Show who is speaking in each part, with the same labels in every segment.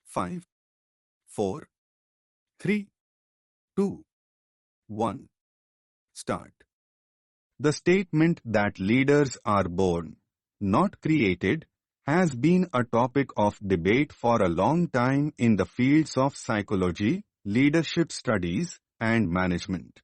Speaker 1: 5, 4, 3, 2, 1. Start. The statement that leaders are born, not created, has been a topic of debate for a long time in the fields of psychology, leadership studies, and management.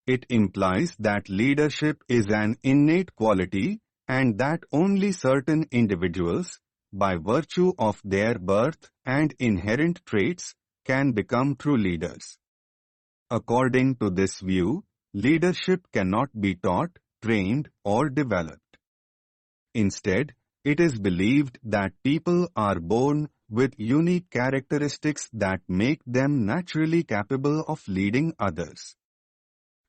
Speaker 1: It implies that leadership is an innate quality and that only certain individuals, by virtue of their birth and inherent traits, can become true leaders. According to this view, leadership cannot be taught, trained, or developed. Instead, it is believed that people are born with unique characteristics that make them naturally capable of leading others.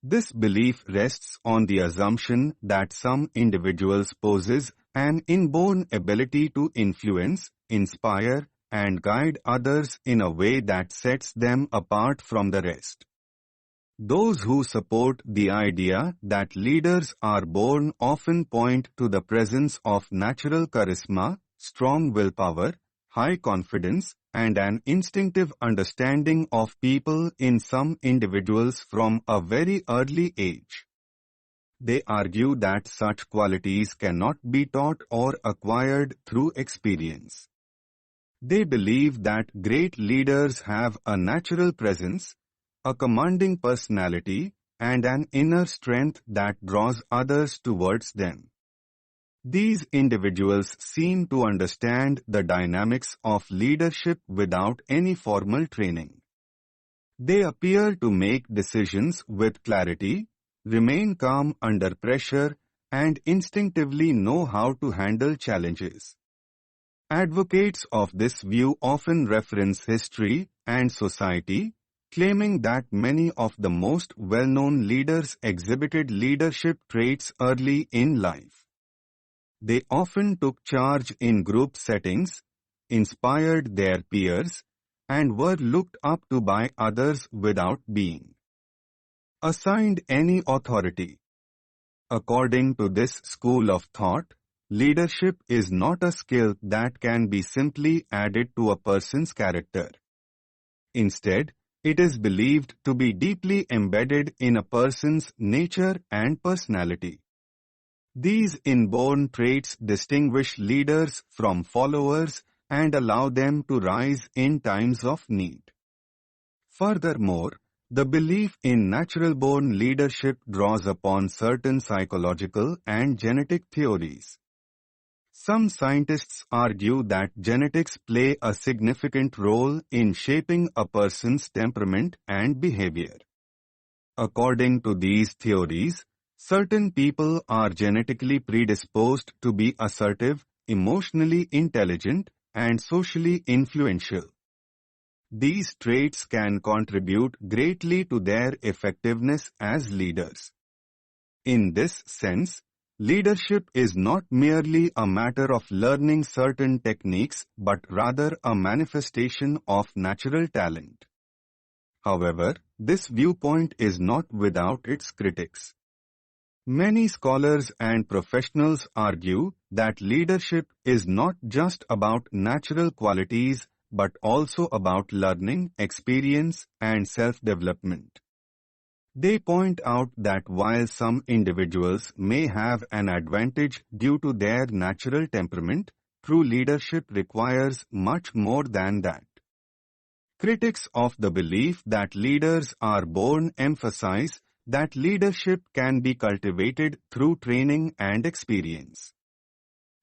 Speaker 1: This belief rests on the assumption that some individuals possess an inborn ability to influence, inspire, and guide others in a way that sets them apart from the rest. Those who support the idea that leaders are born often point to the presence of natural charisma, strong willpower, high confidence, and an instinctive understanding of people in some individuals from a very early age. They argue that such qualities cannot be taught or acquired through experience. They believe that great leaders have a natural presence, a commanding personality, and an inner strength that draws others towards them. These individuals seem to understand the dynamics of leadership without any formal training. They appear to make decisions with clarity, remain calm under pressure, and instinctively know how to handle challenges. Advocates of this view often reference history and society, claiming that many of the most well-known leaders exhibited leadership traits early in life. They often took charge in group settings, inspired their peers, and were looked up to by others without being assigned any authority. According to this school of thought, leadership is not a skill that can be simply added to a person's character. Instead, it is believed to be deeply embedded in a person's nature and personality. These inborn traits distinguish leaders from followers and allow them to rise in times of need. Furthermore, the belief in natural-born leadership draws upon certain psychological and genetic theories. Some scientists argue that genetics play a significant role in shaping a person's temperament and behavior. According to these theories, certain people are genetically predisposed to be assertive, emotionally intelligent, and socially influential. These traits can contribute greatly to their effectiveness as leaders. In this sense, leadership is not merely a matter of learning certain techniques but rather a manifestation of natural talent. However, this viewpoint is not without its critics. Many scholars and professionals argue that leadership is not just about natural qualities but also about learning, experience, and self-development. They point out that while some individuals may have an advantage due to their natural temperament, true leadership requires much more than that. Critics of the belief that leaders are born emphasize that leadership can be cultivated through training and experience.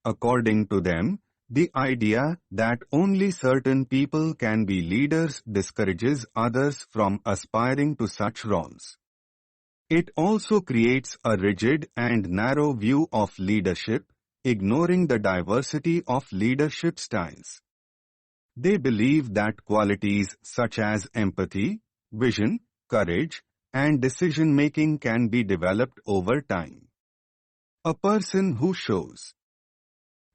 Speaker 1: According to them, the idea that only certain people can be leaders discourages others from aspiring to such roles. It also creates a rigid and narrow view of leadership, ignoring the diversity of leadership styles. They believe that qualities such as empathy, vision, courage, and decision-making can be developed over time. A person who shows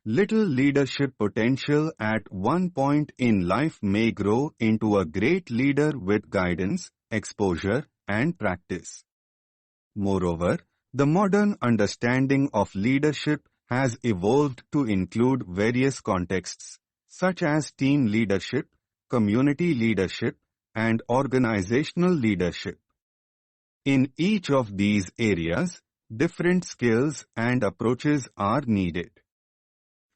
Speaker 1: little leadership potential at one point in life may grow into a great leader with guidance, exposure, and practice. Moreover, the modern understanding of leadership has evolved to include various contexts, such as team leadership, community leadership, and organizational leadership. In each of these areas, different skills and approaches are needed.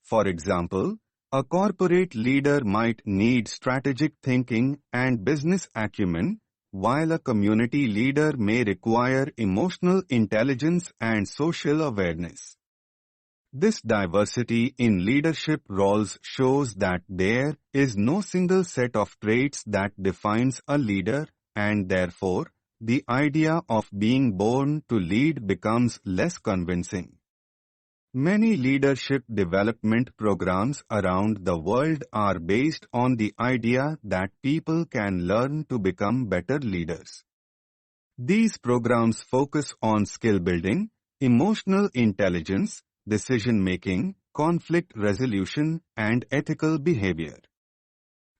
Speaker 1: For example, a corporate leader might need strategic thinking and business acumen, while a community leader may require emotional intelligence and social awareness. This diversity in leadership roles shows that there is no single set of traits that defines a leader, and therefore, the idea of being born to lead becomes less convincing. Many leadership development programs around the world are based on the idea that people can learn to become better leaders. These programs focus on skill building, emotional intelligence, decision-making, conflict resolution, and ethical behavior.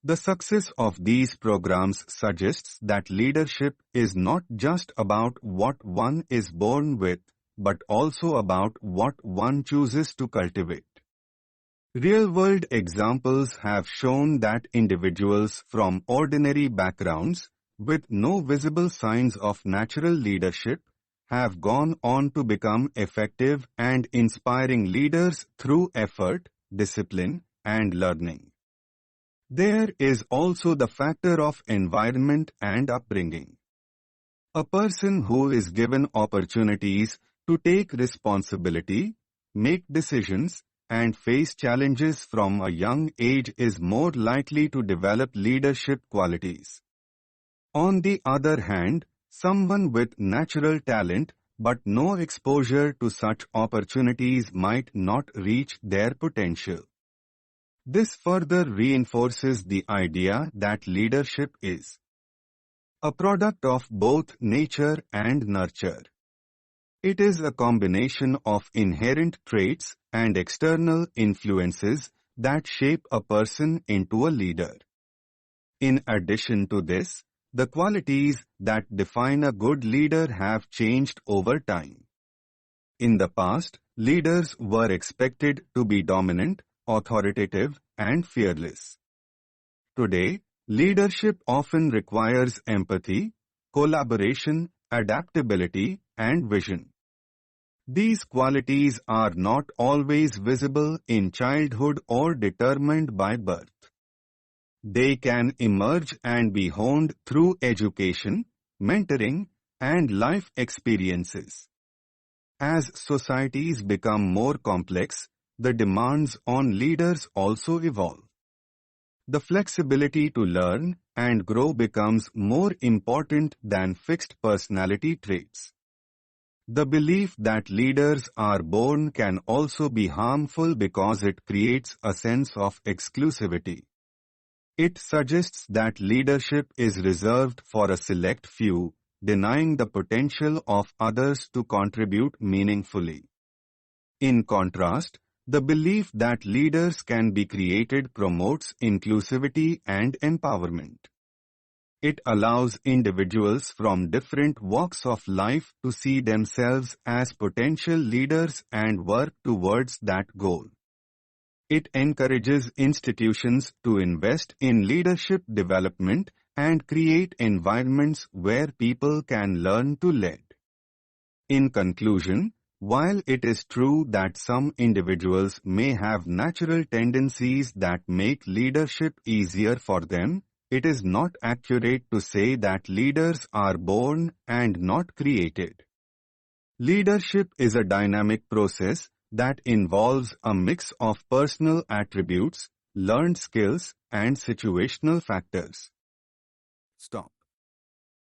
Speaker 1: The success of these programs suggests that leadership is not just about what one is born with, but also about what one chooses to cultivate. Real-world examples have shown that individuals from ordinary backgrounds, with no visible signs of natural leadership, have gone on to become effective and inspiring leaders through effort, discipline, and learning. There is also the factor of environment and upbringing. A person who is given opportunities to take responsibility, make decisions, and face challenges from a young age is more likely to develop leadership qualities. On the other hand, someone with natural talent but no exposure to such opportunities might not reach their potential. This further reinforces the idea that leadership is a product of both nature and nurture. It is a combination of inherent traits and external influences that shape a person into a leader. In addition to this, the qualities that define a good leader have changed over time. In the past, leaders were expected to be dominant, authoritative, and fearless. Today, leadership often requires empathy, collaboration, adaptability, and vision. These qualities are not always visible in childhood or determined by birth. They can emerge and be honed through education, mentoring, and life experiences. As societies become more complex, the demands on leaders also evolve. The flexibility to learn and grow becomes more important than fixed personality traits. The belief that leaders are born can also be harmful because it creates a sense of exclusivity. It suggests that leadership is reserved for a select few, denying the potential of others to contribute meaningfully. In contrast, the belief that leaders can be created promotes inclusivity and empowerment. It allows individuals from different walks of life to see themselves as potential leaders and work towards that goal. It encourages institutions to invest in leadership development and create environments where people can learn to lead. In conclusion, while it is true that some individuals may have natural tendencies that make leadership easier for them, it is not accurate to say that leaders are born and not created. Leadership is a dynamic process that involves a mix of personal attributes, learned skills, and situational factors. Stop.